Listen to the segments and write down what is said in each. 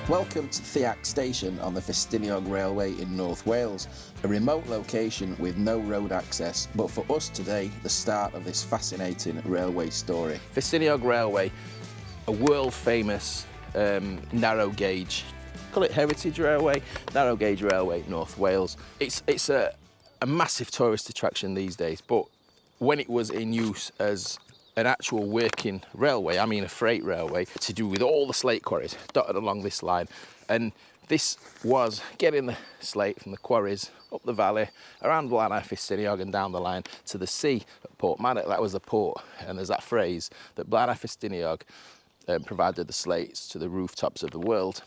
Welcome to Dduallt Station on the Ffestiniog Railway in North Wales, a remote location with no road access, but for us today, the start of this fascinating railway story. Ffestiniog Railway, a world-famous narrow gauge, call it heritage railway, narrow gauge railway, North Wales. It's a massive tourist attraction these days, but when it was in use as an actual working railway, I mean a freight railway, to do with all the slate quarries dotted along this line. And this was getting the slate from the quarries up the valley, around Ffestiniog and down the line to the sea at Portmannock. That was the port. And there's that phrase that Ffestiniog provided the slates to the rooftops of the world.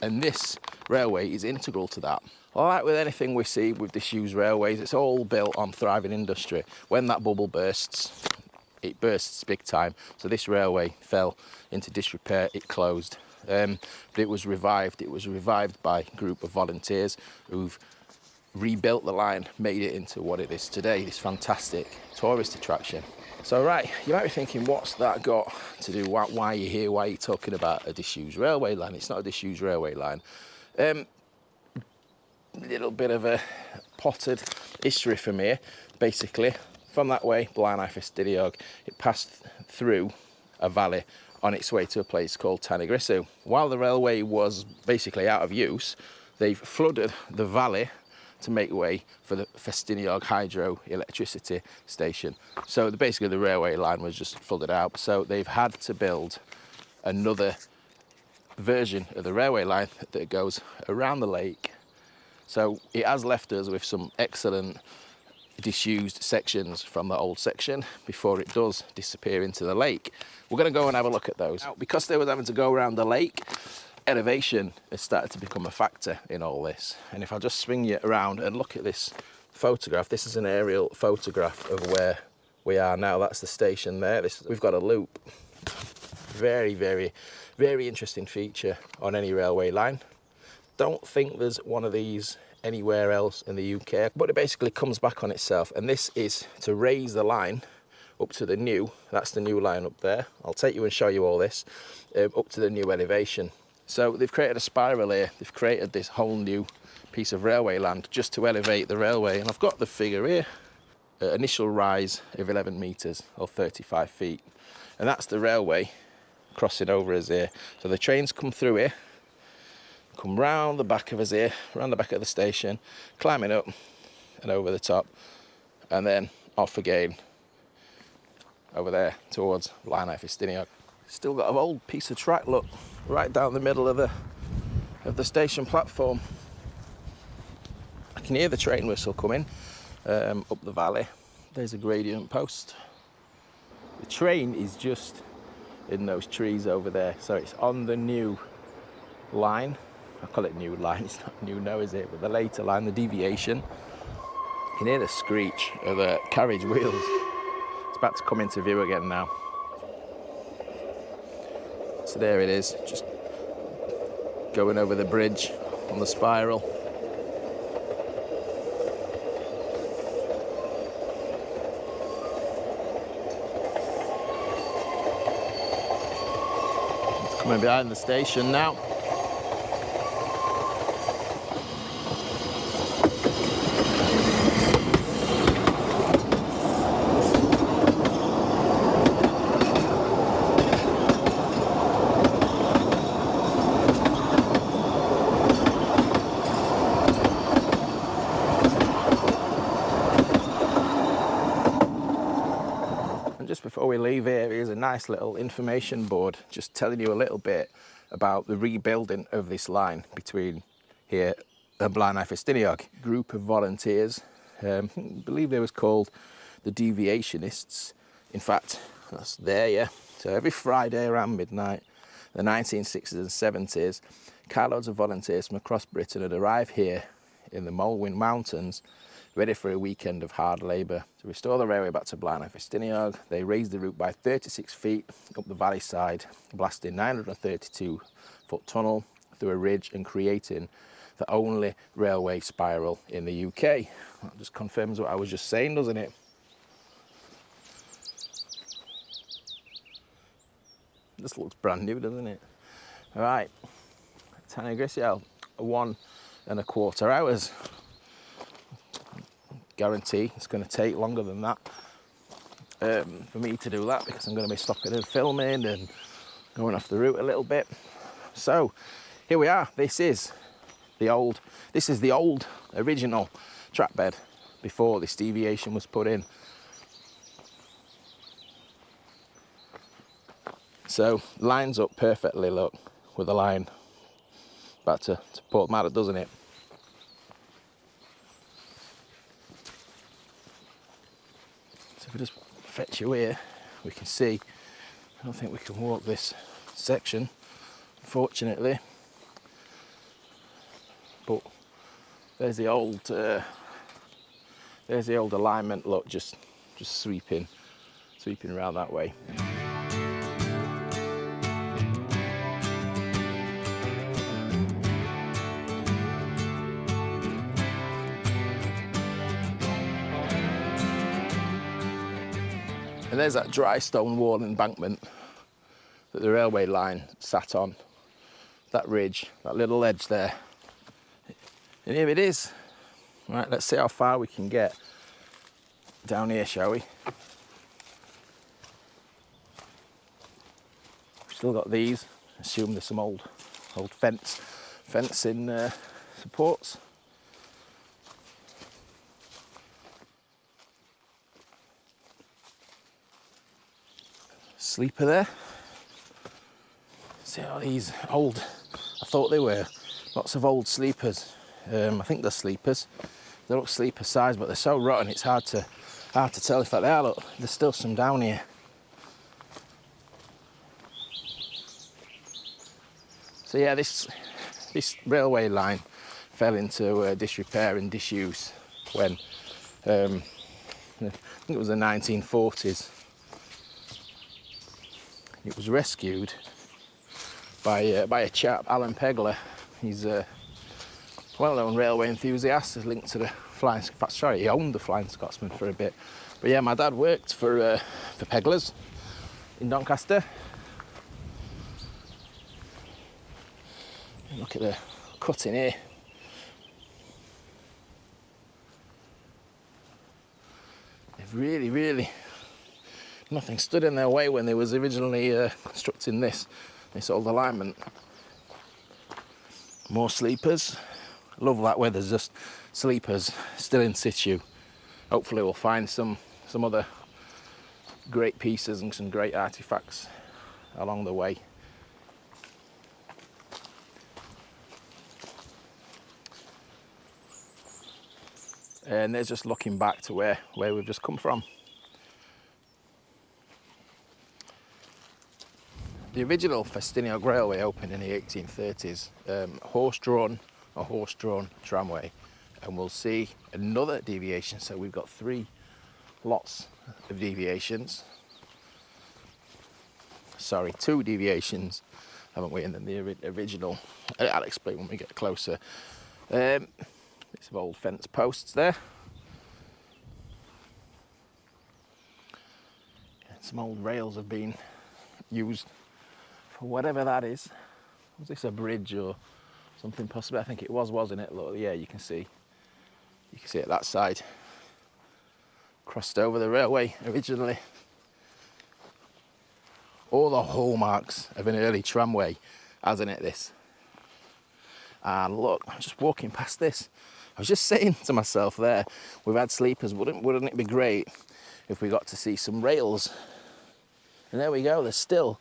And this railway is integral to that. All right, with anything we see with disused railways, it's all built on thriving industry. When that bubble bursts, it bursts big time. So this railway fell into disrepair, it closed. But it was revived. It was revived by a group of volunteers who've rebuilt the line, made it into what it is today, this fantastic tourist attraction. So right, you might be thinking, what's that got to do? Why are you here? Why are you talking about a disused railway line? It's not a disused railway line. Little bit of a potted history from here, basically. From that way, Ffestiniog, it passed through a valley on its way to a place called Tanygrisiau. While the railway was basically out of use, they've flooded the valley to make way for the Ffestiniog hydroelectricity station. So basically the railway line was just flooded out. So they've had to build another version of the railway line that goes around the lake. So it has left us with some excellent disused sections from the old section before it does disappear into the lake. We're going to go and have a look at those. Now, because they were having to go around the lake, elevation has started to become a factor in all this. And if I just swing you around and look at this photograph, this is an aerial photograph of where we are now. That's the station there. We've got a loop. Very, very, very interesting feature on any railway line. Don't think there's one of these anywhere else in the UK, but it basically comes back on itself, and this is to raise the line up to the new, that's the new line up there. I'll take you and show you all this, up to the new elevation. So they've created a spiral here. They've created this whole new piece of railway land just to elevate the railway, and I've got the figure here. Initial rise of 11 metres or 35 feet, and that's the railway crossing over us here. So the trains come through here, come round the back of us here, round the back of the station, climbing up and over the top, and then off again over there towards Ffestiniog. Still got an old piece of track, look, right down the middle of the station platform. I can hear the train whistle coming up the valley. There's a gradient post. The train is just in those trees over there, so it's on the new line. I call it new line, it's not new now, is it? But the later line, the deviation. You can hear the screech of the carriage wheels. It's about to come into view again now. So there it is, just going over the bridge on the spiral. It's coming behind the station now. Just before we leave here, here's a nice little information board just telling you a little bit about the rebuilding of this line between here and Ffestiniog. Group of volunteers, I believe they was called the Deviationists. In fact, that's there, yeah. So every Friday around midnight, the 1960s and 70s, carloads of volunteers from across Britain would arrive here in the Moelwyn Mountains, ready for a weekend of hard labour to restore the railway back to Ffestiniog. They raised the route by 36 feet up the valley side, blasting 932-foot tunnel through a ridge and creating the only railway spiral in the UK. That just confirms what I was just saying, doesn't it? This looks brand new, doesn't it? All right, Tanygrisiau, 1.25 hours. Guarantee it's going to take longer than that for me to do that, because I'm going to be stopping and filming and going off the route a little bit. So here we are. This is the old original track bed before this deviation was put in. So lines up perfectly, look, with the line back to Port Maddox, doesn't it? So if we just fetch you here, we can see, I don't think we can walk this section, unfortunately, but there's the old alignment, look, just sweeping around that way. And there's that dry stone wall embankment that the railway line sat on, that ridge, that little ledge there. And here it is. Right, let's see how far we can get down here, shall we? We've still got these. Assume there's some old fencing supports. Sleeper there. See all these old, I thought they were lots of old sleepers. I think they're sleepers. They look sleeper size, but they're so rotten it's hard to tell if they are. Look, there's still some down here. So yeah, this railway line fell into disrepair and disuse when I think it was the 1940s. It was rescued by a chap, Alan Pegler. He's a well-known railway enthusiast, is linked to the Flying Scotsman. Sorry, he owned the Flying Scotsman for a bit. But yeah, my dad worked for Peglers in Doncaster. Look at the cutting here. They've really nothing stood in their way when they was originally constructing this old alignment. More sleepers. Love that where there's just sleepers still in situ. Hopefully we'll find some other great pieces and some great artifacts along the way. And there's just looking back to where we've just come from. The original Ffestiniog Railway opened in the 1830s, horse-drawn tramway, and we'll see another deviation. So we've got 3 lots of deviations. Sorry, 2 deviations, haven't we? And then the original, I'll explain when we get closer. Some old fence posts there. And some old rails have been used for whatever that is. Was this a bridge or something possibly? I think it was, wasn't it? Look, yeah, you can see it that side. Crossed over the railway originally. All the hallmarks of an early tramway, hasn't it, this? And look, I'm just walking past this. I was just saying to myself there, we've had sleepers, wouldn't it be great if we got to see some rails? And there we go, there's still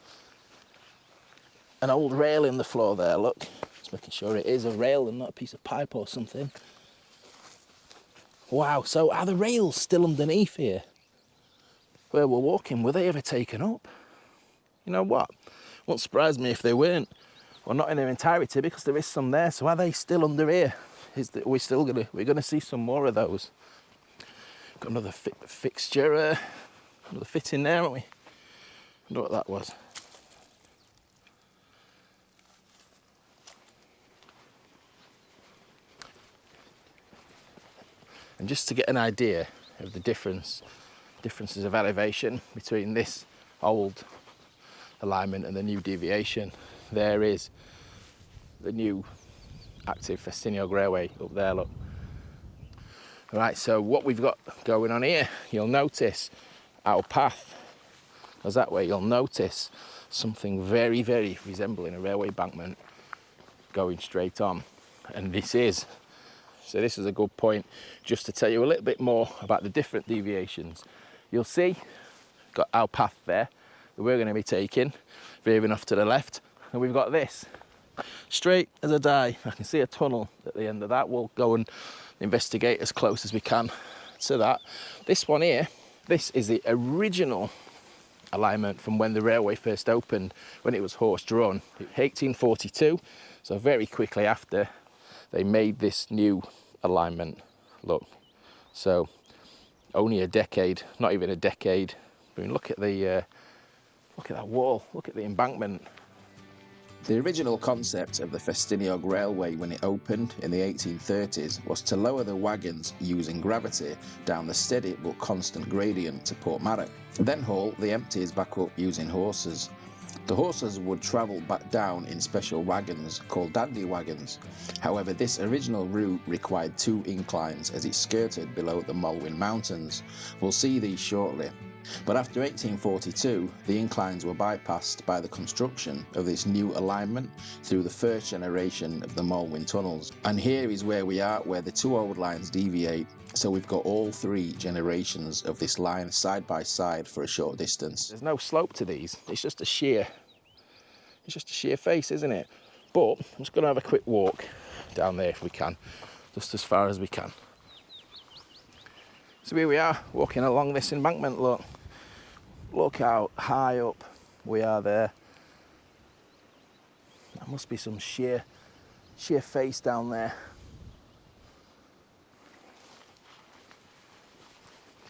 an old rail in the floor there, look. Just making sure it is a rail and not a piece of pipe or something. Wow, so are the rails still underneath here? Where we're walking, were they ever taken up? You know what? Wouldn't surprise me if they weren't. Well, not in their entirety, because there is some there. So are they still under here? We're gonna see some more of those. Got another fixture, another fitting there, haven't we? I wonder what that was. And just to get an idea of the differences of elevation between this old alignment and the new deviation, there is the new active Ffestiniog Railway up there, look. Right, so what we've got going on here, you'll notice our path goes that way. You'll notice something very, very resembling a railway embankment going straight on. And this is a good point just to tell you a little bit more about the different deviations. You'll see, got our path there that we're going to be taking, veering off to the left, and we've got this. Straight as a die. I can see a tunnel at the end of that. We'll go and investigate as close as we can to that. This one here, this is the original alignment from when the railway first opened, when it was horse-drawn. 1842, so very quickly after, they made this new alignment. Look, so only a decade, not even a decade. I mean, look at that wall, look at the embankment. The original concept of the Ffestiniog Railway when it opened in the 1830s was to lower the wagons using gravity down the steady but constant gradient to Portmarnock, then haul the empties back up using horses. The horses would travel back down in special wagons called dandy wagons. However, this original route required 2 inclines as it skirted below the Moelwyn Mountains. We'll see these shortly. But after 1842, the inclines were bypassed by the construction of this new alignment through the first generation of the Moelwyn Tunnels. And here is where we are, where the 2 old lines deviate. So we've got all 3 generations of this line side by side for a short distance. There's no slope to these, it's just a sheer face, isn't it? But I'm just going to have a quick walk down there if we can, just as far as we can. So here we are, walking along this embankment, look. Look how high up we are there. There must be some sheer face down there.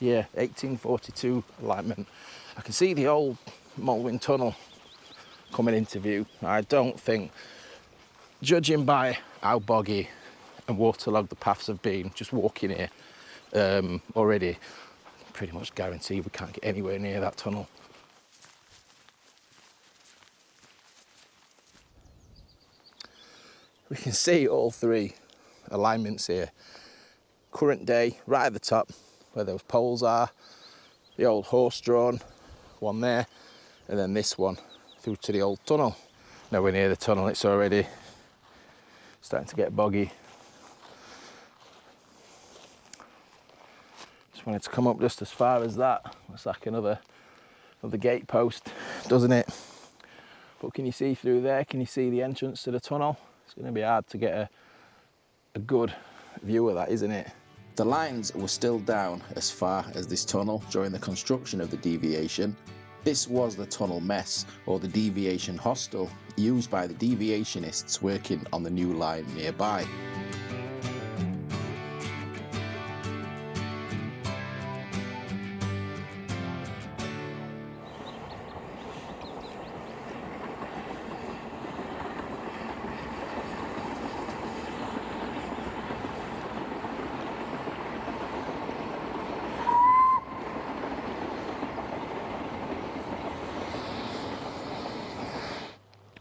Yeah, 1842 alignment. I can see the old Moelwyn Tunnel coming into view. I don't think, judging by how boggy and waterlogged the paths have been, just walking here, already, pretty much guarantee we can't get anywhere near that tunnel. We can see all 3 alignments here. Current day, right at the top, where those poles are, the old horse-drawn one there, and then this one through to the old tunnel. Nowhere near the tunnel, it's already starting to get boggy. Wanted to come up just as far as that. Looks like another gate post, doesn't it? But can you see through there? Can you see the entrance to the tunnel? It's going to be hard to get a good view of that, isn't it? The lines were still down as far as this tunnel during the construction of the deviation. This was the tunnel mess, or the deviation hostel, used by the deviationists working on the new line nearby.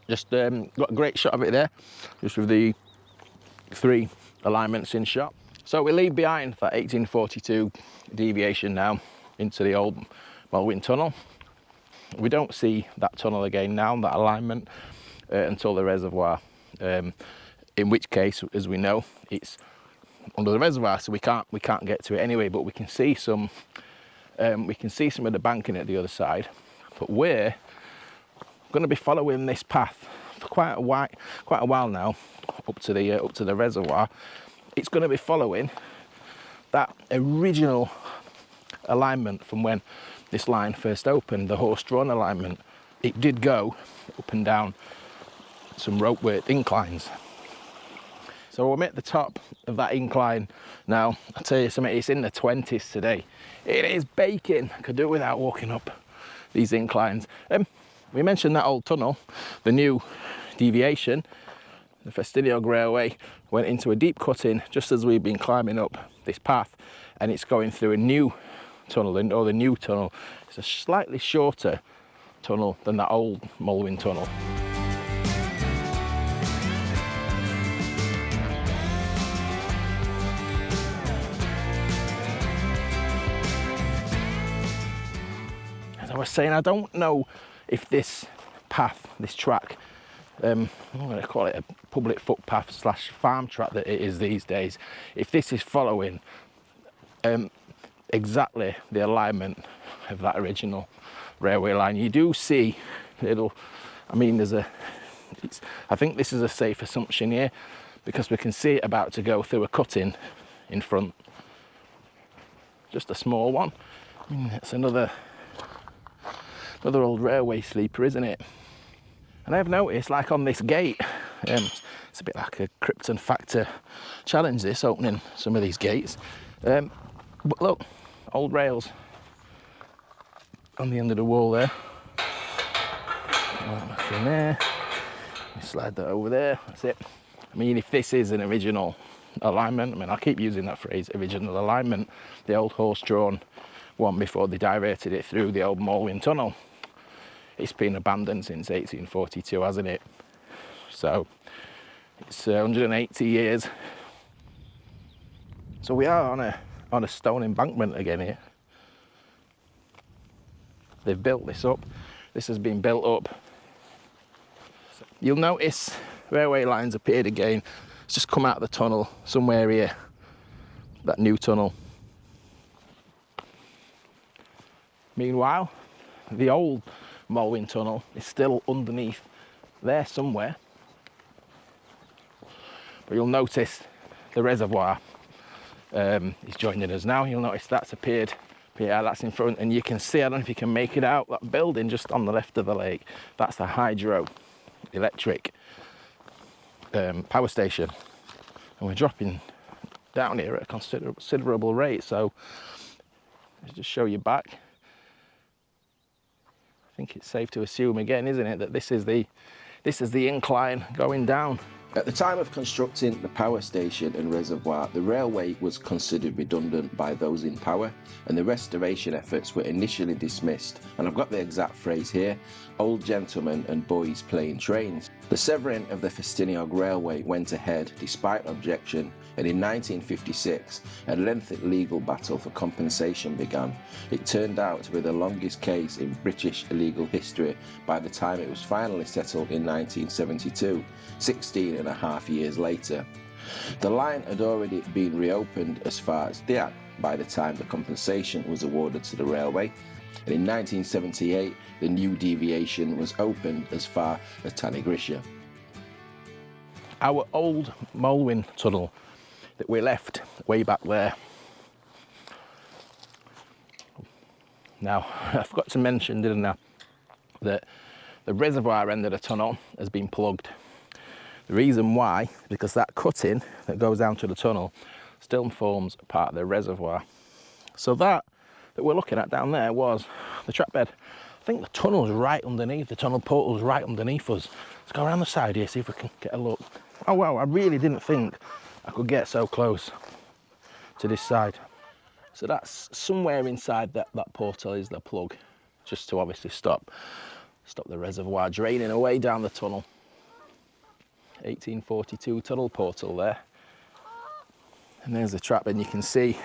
Just got a great shot of it there, just with the 3 alignments in shot. So we leave behind that 1842 deviation now into the old Moelwyn Tunnel. We don't see that tunnel again now, that alignment, until the reservoir. In which case, as we know, it's under the reservoir, so we can't get to it anyway. But we can see some of the banking at the other side. But we're going to be following this path for quite a while now, up to the reservoir. It's going to be following that original alignment from when this line first opened, the horse-drawn alignment. It did go up and down some rope-work inclines. So I'm at the top of that incline now. I'll tell you something, it's in the 20s today. It is baking. I could do without walking up these inclines. We mentioned that old tunnel, the new deviation, the Ffestiniog Railway went into a deep cutting just as we've been climbing up this path, and it's going through a new tunnel, or the new tunnel. It's a slightly shorter tunnel than that old Moelwyn Tunnel. was saying, I don't know if this path, this track, I'm going to call it a public footpath slash farm track that it is these days, if this is following exactly the alignment of that original railway line. You do see little, I mean, I think this is a safe assumption here, because we can see it about to go through a cutting in front. Just a small one. I mean, it's another old railway sleeper, isn't it? And I've noticed, like on this gate, it's a bit like a Krypton Factor challenge, this, opening some of these gates. But look, old rails on the end of the wall there. Back in there. Slide that over there, that's it. I mean, if this is an original alignment, I mean, I keep using that phrase, original alignment, the old horse-drawn one before they diverted it through the old Moelwyn Tunnel. It's been abandoned since 1842, hasn't it? So it's 180 years. So we are on a stone embankment again here. They've built this up. This has been built up. You'll notice railway lines appeared again. It's just come out of the tunnel somewhere here. That new tunnel. Meanwhile, the old Moelwyn Tunnel is still underneath there somewhere. But you'll notice the reservoir is joining us now. You'll notice that's appeared. Yeah, that's in front, and you can see, I don't know if you can make it out, that building just on the left of the lake. That's the hydroelectric power station. And we're dropping down here at a considerable rate. So let's just show you back. I think it's safe to assume again, isn't it, that this is the incline going down. At the time of constructing the power station and reservoir, the railway was considered redundant by those in power, and the restoration efforts were initially dismissed. And I've got the exact phrase here: old gentlemen and boys playing trains. The severing of the Ffestiniog Railway went ahead despite objection, and in 1956 a lengthy legal battle for compensation began. It turned out to be the longest case in British legal history by the time it was finally settled in 1972, 16 and a half years later. The line had already been reopened as far as Dduallt by the time the compensation was awarded to the railway, and in 1978 the new deviation was opened as far as Tanygrisiau. Our old Moelwyn Tunnel that we left way back there. Now, I forgot to mention, didn't I, that the reservoir end of the tunnel has been plugged. The reason why, because that cutting that goes down to the tunnel still forms part of the reservoir. So that we're looking at down there was the track bed. I think the tunnel's right underneath, the tunnel portal's right underneath us. Let's go around the side here, see if we can get a look. Oh wow, I really didn't think I could get so close to this side. So that's somewhere inside that portal is the plug, just to obviously stop the reservoir draining away down the tunnel. 1842 tunnel portal there. And there's the trap bed, and you can see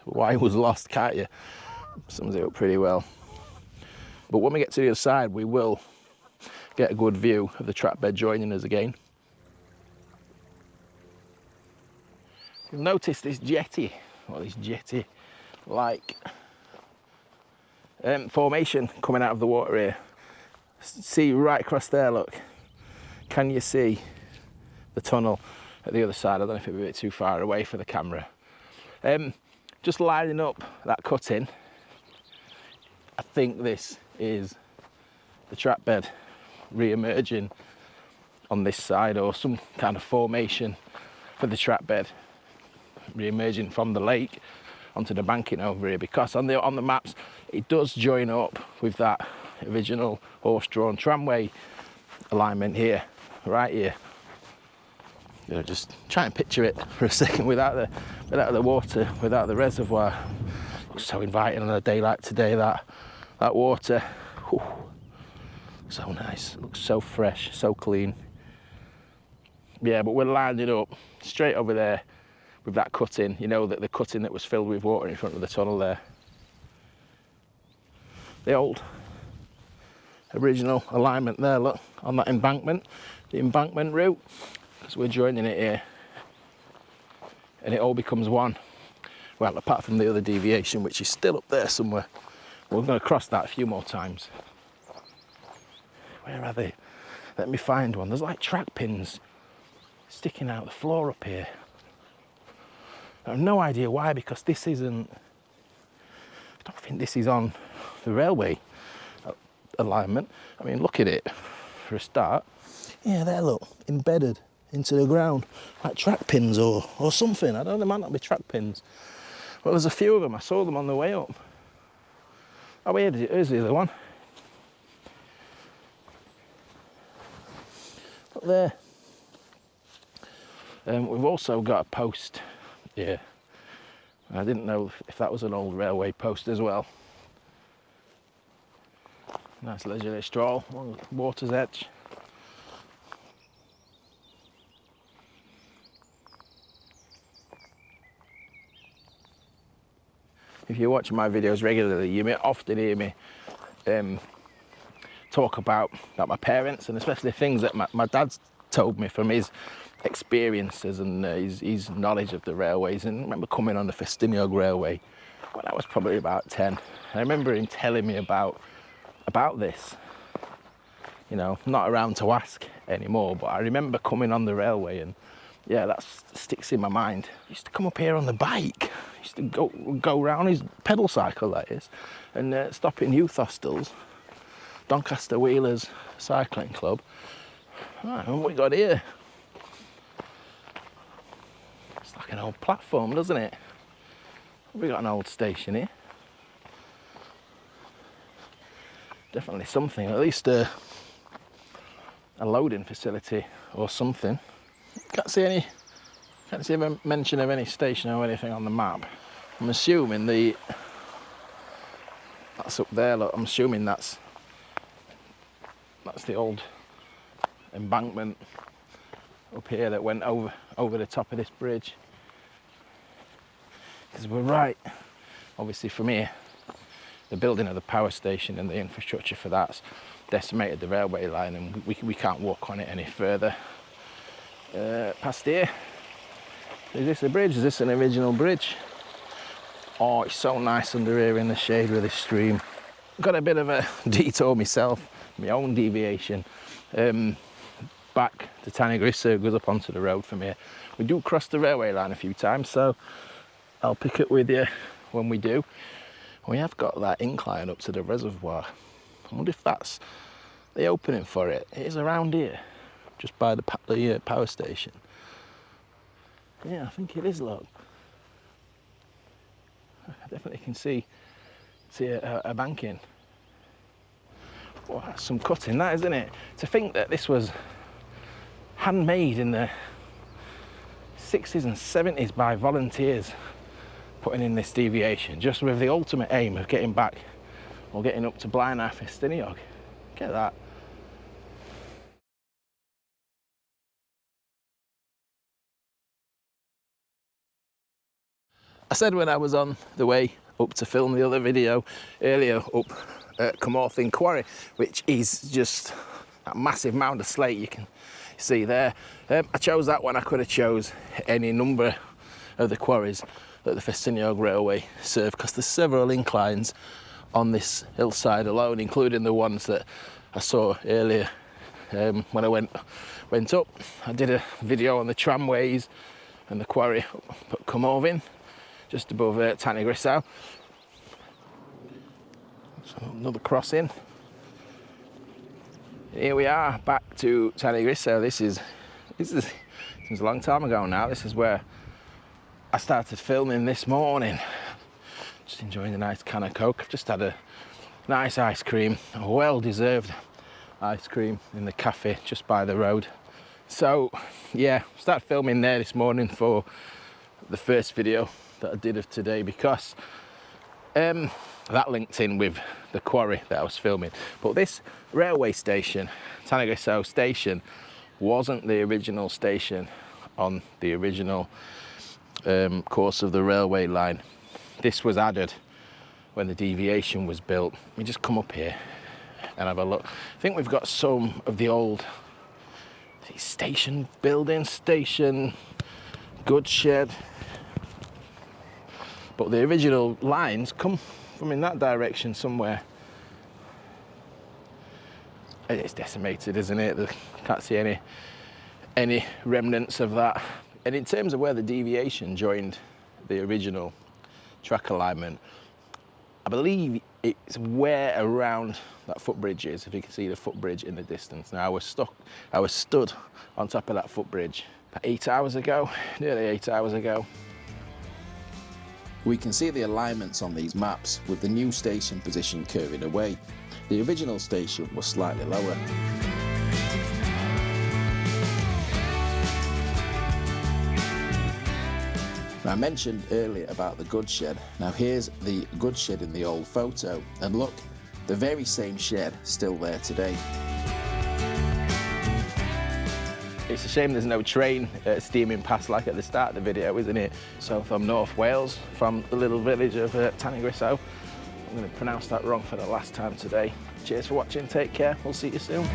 why it was lost, can't you? Sums it up pretty well. But when we get to the other side, we will get a good view of the trap bed joining us again. You'll notice this jetty, or this jetty-like formation coming out of the water here. See right across there, look. Can you see the tunnel at the other side? I don't know if it'd be a bit too far away for the camera. Just lining up that cutting, I think this is the trap bed re-emerging on this side, or some kind of formation for the trap bed re-emerging from the lake onto the banking over here, because on the maps it does join up with that original horse-drawn tramway alignment here, right here. You know, just try and picture it for a second without the water, without the reservoir. Looks so inviting on a day like today, that water. Whew. So nice, looks so fresh, so clean. Yeah, but we're lining up straight over there with that cutting, you know, that the cutting that was filled with water in front of the tunnel there. The old original alignment there, look, on that embankment, the embankment route, because we're joining it here. And it all becomes one. Well, apart from the other deviation, which is still up there somewhere. We're going to cross that a few more times. Where are they? Let me find one. There's like track pins sticking out the floor up here. I have no idea why, because this isn't... I don't think this is on the railway alignment. I mean, look at it for a start. Yeah, there, look, embedded into the ground, like track pins or something. I don't know, they might not be track pins. Well, there's a few of them. I saw them on the way up. Oh, here's the other one. Up there. We've also got a post here. I didn't know if that was an old railway post as well. Nice leisurely stroll along the water's edge. If you watch my videos regularly, you may often hear me talk about my parents, and especially things that my dad's told me from his experiences and his knowledge of the railways. And I remember coming on the Ffestiniog Railway when I was probably about 10. I remember him telling me about this. You know, not around to ask anymore, but I remember coming on the railway, and yeah, that sticks in my mind. He used to come up here on the bike. He used to go round his pedal cycle, that is, and stop in youth hostels, Doncaster Wheelers Cycling Club. Right, and what we got here? It's like an old platform, doesn't it? We got an old station here. Definitely something, at least a loading facility or something. Can't see a mention of any station or anything on the map. I'm assuming that's up there, look, I'm assuming that's the old embankment up here that went over the top of this bridge. Because we're right, obviously from here, the building of the power station and the infrastructure for that's decimated the railway line, and we can't walk on it any further. Past here, is this a bridge? Is this an original bridge? Oh, it's so nice under here in the shade with this stream. Got a bit of a detour myself, my own deviation. Back to Tanygrisiau, goes up onto the road from here. We do cross the railway line a few times, so I'll pick it with you when we do. We have got that incline up to the reservoir. I wonder if that's the opening for it. It is around here, just by the power station. Yeah, I think it is, look. I definitely can see a banking. Oh, that's some cutting, that, isn't it? To think that this was handmade in the 60s and 70s by volunteers putting in this deviation, just with the ultimate aim of getting back or getting up to Ffestiniog. Get that. I said when I was on the way up to film the other video earlier up at Moelwyn Quarry, which is just that massive mound of slate you can see there. I chose that one. I could have chose any number of the quarries that the Ffestiniog Railway serve, because there's several inclines on this hillside alone, including the ones that I saw earlier when I went up. I did a video on the tramways and the quarry up at Moelwyn, just above Tanygrisiau. So another crossing. Here we are, back to Tanygrisiau. This is seems a long time ago now. This is where I started filming this morning. Just enjoying a nice can of Coke. I've just had a nice ice cream, a well-deserved ice cream in the cafe just by the road. So yeah, started filming there this morning for the first video that I did of today, because that linked in with the quarry that I was filming. But this railway station, Tanygrisiau station, wasn't the original station on the original course of the railway line. This was added when the deviation was built. We just come up here and have a look. I think we've got some of the old station building, station goods shed, but the original lines come from in that direction somewhere. It's decimated, isn't it? Can't see any remnants of that. And in terms of where the deviation joined the original track alignment, I believe it's where around that footbridge is, if you can see the footbridge in the distance. Now I was stood on top of that footbridge about 8 hours ago, nearly 8 hours ago. We can see the alignments on these maps with the new station position curving away. The original station was slightly lower. Now, I mentioned earlier about the goods shed. Now here's the goods shed in the old photo, and look, the very same shed still there today. It's a shame there's no train steaming past like at the start of the video, isn't it? So from North Wales, from the little village of Tanygrisiau. I'm going to pronounce that wrong for the last time today. Cheers for watching, take care, we'll see you soon.